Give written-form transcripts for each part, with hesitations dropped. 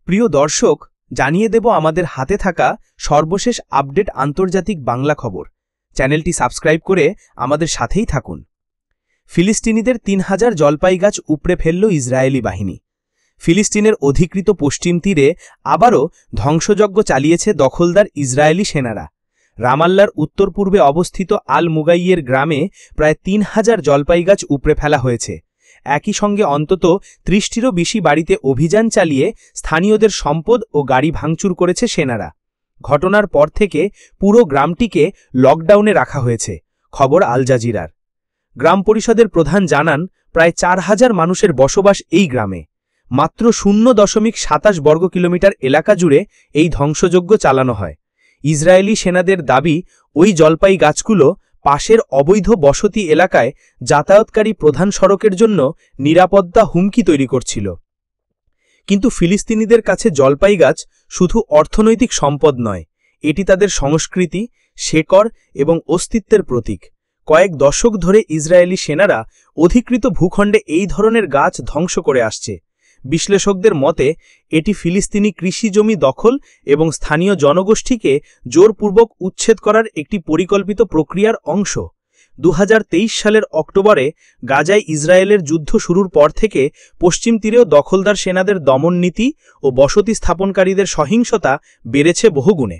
প্রিয় দর্শক, জানিয়ে দেব আমাদের হাতে থাকা সর্বশেষ আপডেট আন্তর্জাতিক বাংলা খবর। চ্যানেলটি সাবস্ক্রাইব করে আমাদের সাথেই থাকুন। ফিলিস্তিনিদের ৩,০০০ জলপাই গাছ উপড়ে ফেলল ইসরায়েলি বাহিনী। ফিলিস্তিনের অধিকৃত পশ্চিম তীরে আবারও ধ্বংসযজ্ঞ চালিয়েছে দখলদার ইসরায়েলি সেনারা। রামাল্লার উত্তর পূর্বে অবস্থিত আল মুগাইয়ের গ্রামে প্রায় ৩,০০০ জলপাই গাছ উপড়ে ফেলা হয়েছে। একই সঙ্গে অন্তত ৩০টিরও বেশি বাড়িতে অভিযান চালিয়ে স্থানীয়দের সম্পদ ও গাড়ি ভাঙচুর করেছে সেনারা। ঘটনার পর থেকে পুরো গ্রামটিকে লকডাউনে রাখা হয়েছে। খবর আল জাজিরার। গ্রাম পরিষদের প্রধান জানান, প্রায় ৪,০০০ মানুষের বসবাস এই গ্রামে। মাত্র 0.27 বর্গ কিলোমিটার এলাকা জুড়ে এই ধ্বংসযজ্ঞ চালানো হয়। ইসরায়েলি সেনাদের দাবি, ওই জলপাই গাছগুলো পাশের অবৈধ বসতি এলাকায় যাতায়াতকারী প্রধান সড়কের জন্য নিরাপত্তা হুমকি তৈরি করছিল। কিন্তু ফিলিস্তিনিদের কাছে জলপাই গাছ শুধু অর্থনৈতিক সম্পদ নয়, এটি তাদের সংস্কৃতি, শেকড় এবং অস্তিত্বের প্রতীক। কয়েক দশক ধরে ইসরায়েলি সেনারা অধিকৃত ভূখণ্ডে এই ধরনের গাছ ধ্বংস করে আসছে। বিশ্লেষকদের মতে এটি ফিলিস্তিনি কৃষি জমি দখল এবং স্থানীয় জনগোষ্ঠীকে জোরপূর্বক উচ্ছেদ করার একটি পরিকল্পিত প্রক্রিয়ার অংশ। ২০২৩ সালের অক্টোবরে গাজায় ইসরায়েলের যুদ্ধ শুরুর পর থেকে পশ্চিম তীরেও দখলদার সেনাদের দমন নীতি ও বসতি স্থাপনকারীদের সহিংসতা বেড়েছে বহুগুণে।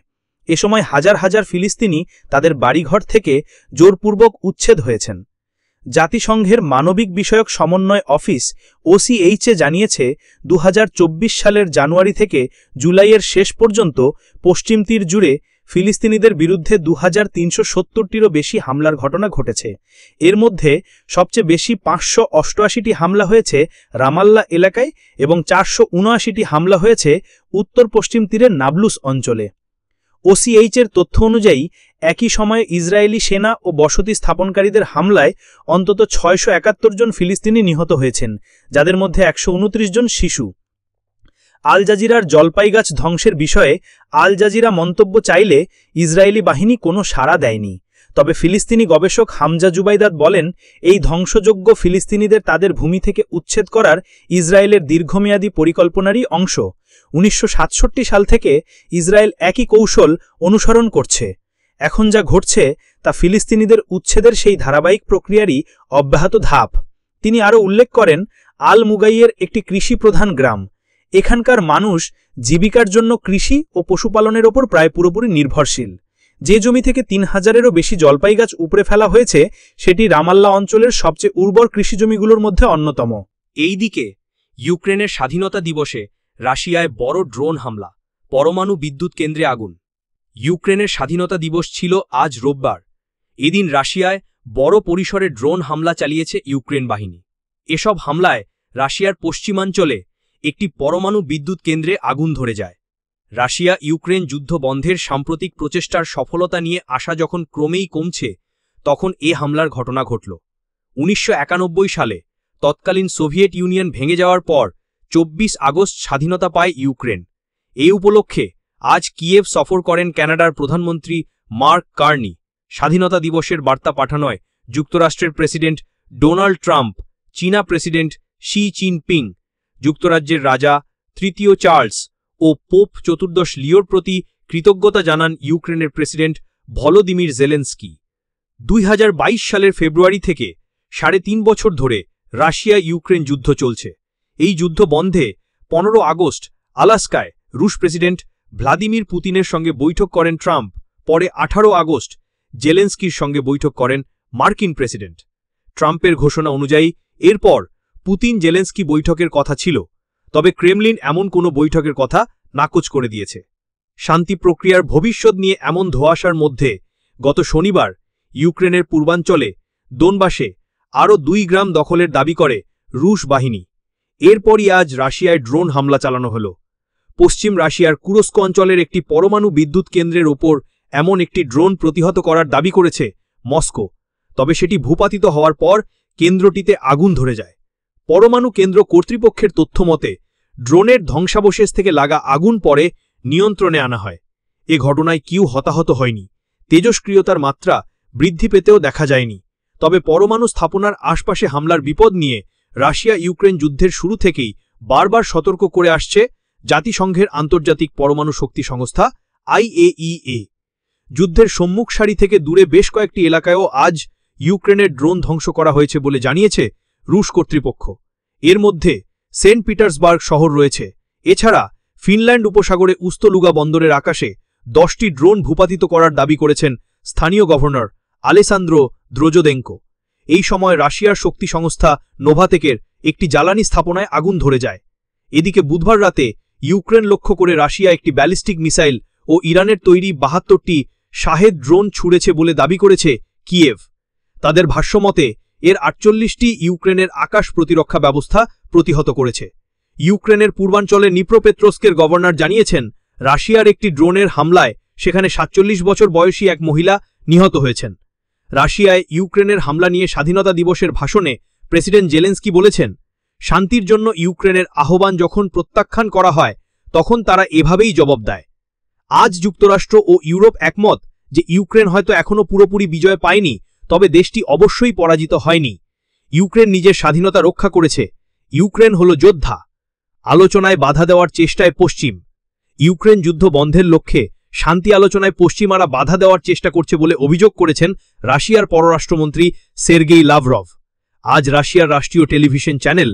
এ সময় হাজার হাজার ফিলিস্তিনি তাদের বাড়িঘর থেকে জোরপূর্বক উচ্ছেদ হয়েছেন। জাতিসংঘের মানবিক বিষয়ক সমন্বয় অফিস OCHA জানিয়েছে, ২০২৪ সালের জানুয়ারি থেকে জুলাইয়ের শেষ পর্যন্ত পশ্চিম তীর জুড়ে ফিলিস্তিনিদের বিরুদ্ধে ২৩৭০টিরও বেশি হামলার ঘটনা ঘটেছে। এর মধ্যে সবচেয়ে বেশি ৫৮৮টি হামলা হয়েছে রামাল্লা এলাকায় এবং ৪৭৯টি হামলা হয়েছে উত্তর পশ্চিম তীরের নাবলুস অঞ্চলে। OCHAর তথ্য অনুযায়ী একই সময়ে ইসরায়েলি সেনা ও বসতি স্থাপনকারীদের হামলায় অন্তত ৬৭১ জন ফিলিস্তিনি নিহত হয়েছেন, যাদের মধ্যে ১২৯ জন শিশু। আল জাজিরার জলপাই গাছ ধ্বংসের বিষয়ে আল জাজিরা মন্তব্য চাইলে ইসরায়েলি বাহিনী কোনো সাড়া দেয়নি। তবে ফিলিস্তিনি গবেষক হামজা জুবাইদাত বলেন, এই ধ্বংসযজ্ঞ ফিলিস্তিনিদের তাদের ভূমি থেকে উচ্ছেদ করার ইসরায়েলের দীর্ঘমেয়াদী পরিকল্পনারই অংশ। ১৯৬৭ সাল থেকে ইসরায়েল একই কৌশল অনুসরণ করছে। এখন যা ঘটছে তা ফিলিস্তিনিদের উচ্ছেদের সেই ধারাবাহিক প্রক্রিয়ারই অব্যাহত ধাপ। তিনি আরও উল্লেখ করেন, আল মুগাইয়ের একটি কৃষিপ্রধান গ্রাম। এখানকার মানুষ জীবিকার জন্য কৃষি ও পশুপালনের ওপর প্রায় পুরোপুরি নির্ভরশীল। যে জমি থেকে ৩,০০০-এরও বেশি জলপাই গাছ উপড়ে ফেলা হয়েছে সেটি রামাল্লা অঞ্চলের সবচেয়ে উর্বর কৃষিজমিগুলোর মধ্যে অন্যতম। এইদিকে ইউক্রেনের স্বাধীনতা দিবসে রাশিয়ায় বড় ড্রোন হামলা, পরমাণু বিদ্যুৎ কেন্দ্রে আগুন। ইউক্রেনের স্বাধীনতা দিবস ছিল আজ রোববার। এদিন রাশিয়ায় বড় পরিসরে ড্রোন হামলা চালিয়েছে ইউক্রেন বাহিনী। এসব হামলায় রাশিয়ার পশ্চিমাঞ্চলে একটি পরমাণু বিদ্যুৎ কেন্দ্রে আগুন ধরে যায়। রাশিয়া ইউক্রেন যুদ্ধ বন্ধের সাম্প্রতিক প্রচেষ্টার সফলতা নিয়ে আশা যখন ক্রমেই কমছে, তখন এ হামলার ঘটনা ঘটল। ১৯৯১ সালে তৎকালীন সোভিয়েত ইউনিয়ন ভেঙে যাওয়ার পর ২৪ আগস্ট স্বাধীনতা পায় ইউক্রেন। এই উপলক্ষে আজ কিয়েভ সফর করেন কানাডার প্রধানমন্ত্রী মার্ক কার্নি। স্বাধীনতা দিবসের বার্তা পাঠানোয় যুক্তরাষ্ট্রের প্রেসিডেন্ট ডোনাল্ড ট্রাম্প, চীনা প্রেসিডেন্ট শি জিনপিং, যুক্তরাজ্যের রাজা তৃতীয় চার্লস ও পোপ চতুর্দশ লিওর প্রতি কৃতজ্ঞতা জানান ইউক্রেনের প্রেসিডেন্ট ভলোদিমির জেলেনস্কি। ২০২২ সালের ফেব্রুয়ারি থেকে ৩.৫ বছর ধরে রাশিয়া ইউক্রেন যুদ্ধ চলছে। এই যুদ্ধ বন্ধে ১৫ আগস্ট আলাস্কায় রুশ প্রেসিডেন্ট ভ্লাদিমির পুতিনের সঙ্গে বৈঠক করেন ট্রাম্প। পরে ১৮ আগস্ট জেলেনস্কির সঙ্গে বৈঠক করেন মার্কিন প্রেসিডেন্ট। ট্রাম্পের ঘোষণা অনুযায়ী এরপর পুতিন জেলেনস্কি বৈঠকের কথা ছিল, তবে ক্রেমলিন এমন কোনো বৈঠকের কথা নাকচ করে দিয়েছে। শান্তি প্রক্রিয়ার ভবিষ্যৎ নিয়ে এমন ধোঁয়াশার মধ্যে গত শনিবার ইউক্রেনের পূর্বাঞ্চলে দোনবাসে আরও ২ গ্রাম দখলের দাবি করে রুশ বাহিনী। এরপরই আজ রাশিয়ায় ড্রোন হামলা চালানো হল। পশ্চিম রাশিয়ার কুরস্ক অঞ্চলের একটি পরমাণু বিদ্যুৎ কেন্দ্রের ওপর এমন একটি ড্রোন প্রতিহত করার দাবি করেছে মস্কো। তবে সেটি ভূপাতিত হওয়ার পর কেন্দ্রটিতে আগুন ধরে যায়। পরমাণু কেন্দ্র কর্তৃপক্ষের তথ্য মতে ড্রোনের ধ্বংসাবশেষ থেকে লাগা আগুন পরে নিয়ন্ত্রণে আনা হয়। এ ঘটনায় কেউ হতাহত হয়নি। তেজস্ক্রিয়তার মাত্রা বৃদ্ধি পেতেও দেখা যায়নি। তবে পরমাণু স্থাপনার আশপাশে হামলার বিপদ নিয়ে রাশিয়া ইউক্রেন যুদ্ধের শুরু থেকেই বারবার সতর্ক করে আসছে, জাতিসংঘের আন্তর্জাতিক পরমাণু শক্তি সংস্থা IAEA। যুদ্ধের সম্মুখ সারি থেকে দূরে বেশ কয়েকটি এলাকায়ও আজ ইউক্রেনের ড্রোন ধ্বংস করা হয়েছে বলে জানিয়েছে রুশ কর্তৃপক্ষ। এর মধ্যে সেন্ট পিটার্সবার্গ শহর রয়েছে। এছাড়া ফিনল্যান্ড উপসাগরে উস্তলুগা বন্দরের আকাশে 10টি ড্রোন ভূপাতিত করার দাবি করেছেন স্থানীয় গভর্নর আলেসান্দ্রো দ্রোজোদেঙ্কো। এই সময় রাশিয়ার শক্তি সংস্থা নোভাতেকের একটি জ্বালানি স্থাপনায় আগুন ধরে যায়। এদিকে বুধবার রাতে ইউক্রেন লক্ষ্য করে রাশিয়া একটি ব্যালিস্টিক মিসাইল ও ইরানের তৈরি 72টি শাহেদ ড্রোন ছুড়েছে বলে দাবি করেছে কিয়েভ। তাদের ভাষ্যমতে এর 48টি ইউক্রেনের আকাশ প্রতিরক্ষা ব্যবস্থা প্রতিহত করেছে। ইউক্রেনের পূর্বাঞ্চলে নিপ্রোপেত্রস্কের গভর্নর জানিয়েছেন রাশিয়ার একটি ড্রোনের হামলায় সেখানে 47 বছর বয়সী এক মহিলা নিহত হয়েছেন। রাশিয়ায় ইউক্রেনের হামলা নিয়ে স্বাধীনতা দিবসের ভাষণে প্রেসিডেন্ট জেলেন্সকি বলেছেন, শান্তির জন্য ইউক্রেনের আহ্বান যখন প্রত্যাখ্যান করা হয় তখন তারা এভাবেই জবাব দেয়। আজ যুক্তরাষ্ট্র ও ইউরোপ একমত যে ইউক্রেন হয়তো এখনও পুরোপুরি বিজয় পায়নি, তবে দেশটি অবশ্যই পরাজিত হয়নি। ইউক্রেন নিজের স্বাধীনতা রক্ষা করেছে। ইউক্রেন হল যোদ্ধা। আলোচনায় বাধা দেওয়ার চেষ্টায় পশ্চিম। ইউক্রেন যুদ্ধ বন্ধের লক্ষ্যে শান্তি আলোচনায় পশ্চিমারা বাধা দেওয়ার চেষ্টা করছে বলে অভিযোগ করেছেন রাশিয়ার পররাষ্ট্রমন্ত্রী সের্গেই লাভরভ। আজ রাশিয়ার রাষ্ট্রীয় টেলিভিশন চ্যানেল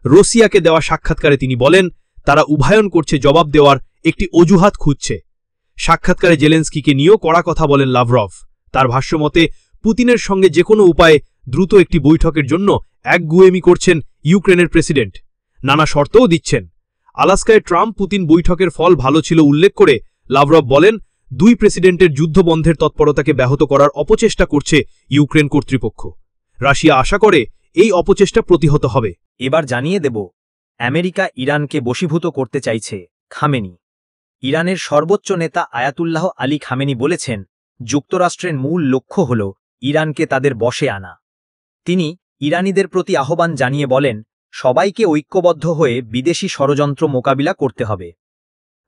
রোসিয়াকে দেওয়া সাক্ষাৎকারে তিনি বলেন, তারা উভয়ন করছে জবাব দেওয়ার একটি অজুহাত খুঁজছে। সাক্ষাৎকারে জেলেন্সকিকে নিয়েও কড়া কথা বলেন লাভরভ। তার ভাষ্যমতে পুতিনের সঙ্গে যে কোনো উপায়ে দ্রুত একটি বৈঠকের জন্য একগুঁয়েমি করছেন ইউক্রেনের প্রেসিডেন্ট। নানা শর্তও দিচ্ছেন। আলাস্কায় ট্রাম্প পুতিন বৈঠকের ফল ভালো ছিল উল্লেখ করে লাভরভ বলেন, দুই প্রেসিডেন্টের যুদ্ধবন্ধের তৎপরতাকে ব্যাহত করার অপচেষ্টা করছে ইউক্রেন কর্তৃপক্ষ। রাশিয়া আশা করে এই অপচেষ্টা প্রতিহত হবে। এবার জানিয়ে দেব, আমেরিকা ইরানকে বশীভূত করতে চাইছে খামেনি। ইরানের সর্বোচ্চ নেতা আয়াতুল্লাহ আলী খামেনি বলেছেন, যুক্তরাষ্ট্রের মূল লক্ষ্য হল ইরানকে তাদের বশে আনা। তিনি ইরানিদের প্রতি আহ্বান জানিয়ে বলেন, সবাইকে ঐক্যবদ্ধ হয়ে বিদেশি ষড়যন্ত্র মোকাবিলা করতে হবে।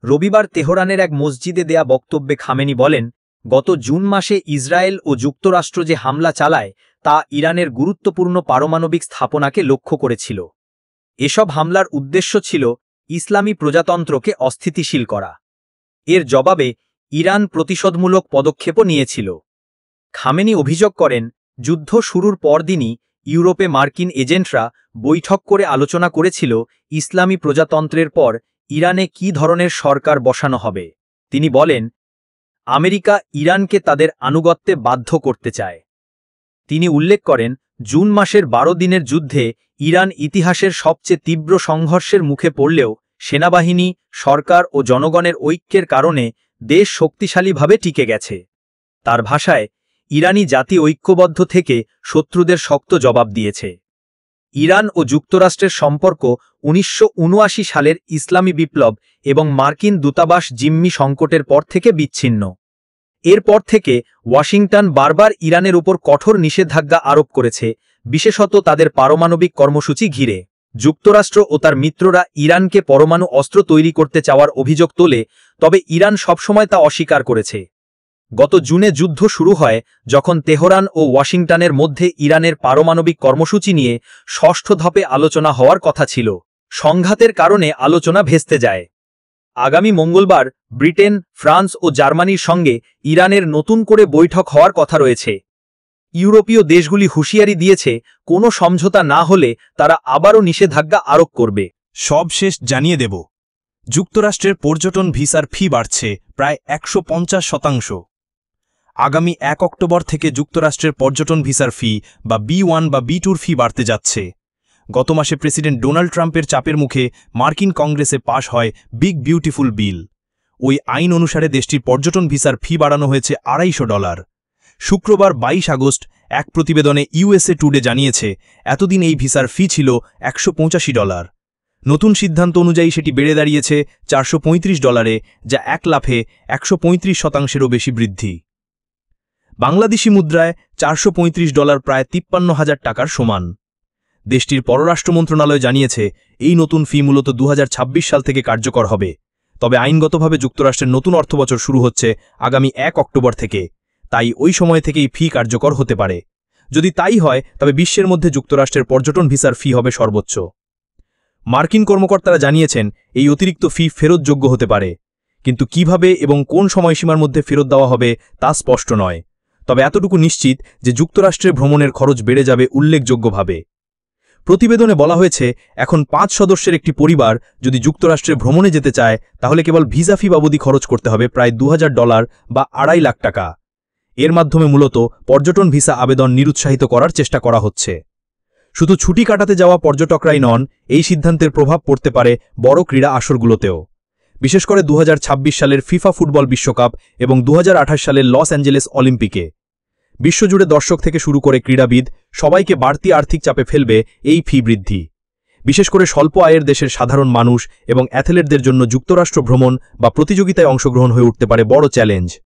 রবিবার তেহরানের এক মসজিদে দেয়া বক্তব্যে খামেনি বলেন, গত জুন মাসে ইসরায়েল ও যুক্তরাষ্ট্র যে হামলা চালায় তা ইরানের গুরুত্বপূর্ণ পারমাণবিক স্থাপনাকে লক্ষ্য করেছিল। এসব হামলার উদ্দেশ্য ছিল ইসলামী প্রজাতন্ত্রকে অস্থিতিশীল করা। এর জবাবে ইরান প্রতিশোধমূলক পদক্ষেপও নিয়েছিল। খামেনি অভিযোগ করেন, যুদ্ধ শুরুর পরদিনই ইউরোপে মার্কিন এজেন্টরা বৈঠক করে আলোচনা করেছিল ইসলামী প্রজাতন্ত্রের পর ইরানে কী ধরনের সরকার বসানো হবে। তিনি বলেন, আমেরিকা ইরানকে তাদের আনুগত্যে বাধ্য করতে চায়। তিনি উল্লেখ করেন, জুন মাসের 12 দিনের যুদ্ধে ইরান ইতিহাসের সবচেয়ে তীব্র সংঘর্ষের মুখে পড়লেও সেনাবাহিনী, সরকার ও জনগণের ঐক্যের কারণে দেশ শক্তিশালীভাবে টিকে গেছে। তার ভাষায়, ইরানি জাতি ঐক্যবদ্ধ থেকে শত্রুদের শক্ত জবাব দিয়েছে। ইরান ও যুক্তরাষ্ট্রের সম্পর্ক 1979 সালের ইসলামী বিপ্লব এবং মার্কিন দূতাবাস জিম্মি সংকটের পর থেকে বিচ্ছিন্ন। এরপর থেকে ওয়াশিংটন বারবার ইরানের উপর কঠোর নিষেধাজ্ঞা আরোপ করেছে, বিশেষত তাদের পারমাণবিক কর্মসূচি ঘিরে। যুক্তরাষ্ট্র ও তার মিত্ররা ইরানকে পরমাণু অস্ত্র তৈরি করতে চাওয়ার অভিযোগ তোলে, তবে ইরান সবসময় তা অস্বীকার করেছে। গত জুনে যুদ্ধ শুরু হয়, যখন তেহরান ও ওয়াশিংটনের মধ্যে ইরানের পারমাণবিক কর্মসূচি নিয়ে ষষ্ঠ ধাপে আলোচনা হওয়ার কথা ছিল। সংঘাতের কারণে আলোচনা ভেস্তে যায়। আগামী মঙ্গলবার ব্রিটেন, ফ্রান্স ও জার্মানির সঙ্গে ইরানের নতুন করে বৈঠক হওয়ার কথা রয়েছে। ইউরোপীয় দেশগুলি হুঁশিয়ারি দিয়েছে, কোনো সমঝোতা না হলে তারা আবারও নিষেধাজ্ঞা আরোপ করবে। সবশেষ জানিয়ে দেব, যুক্তরাষ্ট্রের পর্যটন ভিসার ফি বাড়ছে প্রায় 150%। আগামী 1 অক্টোবর থেকে যুক্তরাষ্ট্রের পর্যটন ভিসার ফি বা B1 বা B2 ফি বাড়তে যাচ্ছে। গত মাসে প্রেসিডেন্ট ডোনাল্ড ট্রাম্পের চাপের মুখে মার্কিন কংগ্রেসে পাশ হয় বিগ বিউটিফুল বিল। ওই আইন অনুসারে দেশটির পর্যটন ভিসার ফি বাড়ানো হয়েছে $250। শুক্রবার 22 আগস্ট এক প্রতিবেদনে USA টুডে জানিয়েছে, এতদিন এই ভিসার ফি ছিল $185। নতুন সিদ্ধান্ত অনুযায়ী সেটি বেড়ে দাঁড়িয়েছে $435, যা এক লাফে 135%-এরও বেশি বৃদ্ধি। বাংলাদেশি মুদ্রায় $435 প্রায় 53,000 টাকার সমান। দেশটির পররাষ্ট্র মন্ত্রণালয় জানিয়েছে, এই নতুন ফি মূলত 2026 সাল থেকে কার্যকর হবে। তবে আইনগতভাবে যুক্তরাষ্ট্রের নতুন অর্থবছর শুরু হচ্ছে আগামী 1 অক্টোবর থেকে, তাই ওই সময় থেকেই ফি কার্যকর হতে পারে। যদি তাই হয়, তবে বিশ্বের মধ্যে যুক্তরাষ্ট্রের পর্যটন ভিসার ফি হবে সর্বোচ্চ। মার্কিন কর্মকর্তারা জানিয়েছেন এই অতিরিক্ত ফি ফেরতযোগ্য হতে পারে, কিন্তু কিভাবে এবং কোন সময়সীমার মধ্যে ফেরত দেওয়া হবে তা স্পষ্ট নয়। তবে এতটুকু নিশ্চিত যে যুক্তরাষ্ট্রে ভ্রমণের খরচ বেড়ে যাবে উল্লেখযোগ্যভাবে। প্রতিবেদনে বলা হয়েছে, এখন 5 সদস্যের একটি পরিবার যদি যুক্তরাষ্ট্রে ভ্রমণে যেতে চায় তাহলে কেবল ভিসা ফি বাবদই খরচ করতে হবে প্রায় $2000 বা $2.5 লাখ টাকা। এর মাধ্যমে মূলত পর্যটন ভিসা আবেদন নিরুৎসাহিত করার চেষ্টা করা হচ্ছে। শুধু ছুটি কাটাতে যাওয়া পর্যটকরাই নন, এই সিদ্ধান্তের প্রভাব পড়তে পারে বড় ক্রীড়া আসরগুলোতেও, বিশেষ করে 2026 সালের ফিফা ফুটবল বিশ্বকাপ এবং 2028 সালের লস অ্যাঞ্জেলেস অলিম্পিকে। বিশ্বজুড়ে দর্শক থেকে শুরু করে ক্রীড়াবিদ সবাইকে বাড়তি আর্থিক চাপে ফেলবে এই ফি বৃদ্ধি। বিশেষ করে স্বল্প আয়ের দেশের সাধারণ মানুষ এবং অ্যাথলেটদের জন্য যুক্তরাষ্ট্র ভ্রমণ বা প্রতিযোগিতায় অংশগ্রহণ হয়ে উঠতে পারে বড় চ্যালেঞ্জ।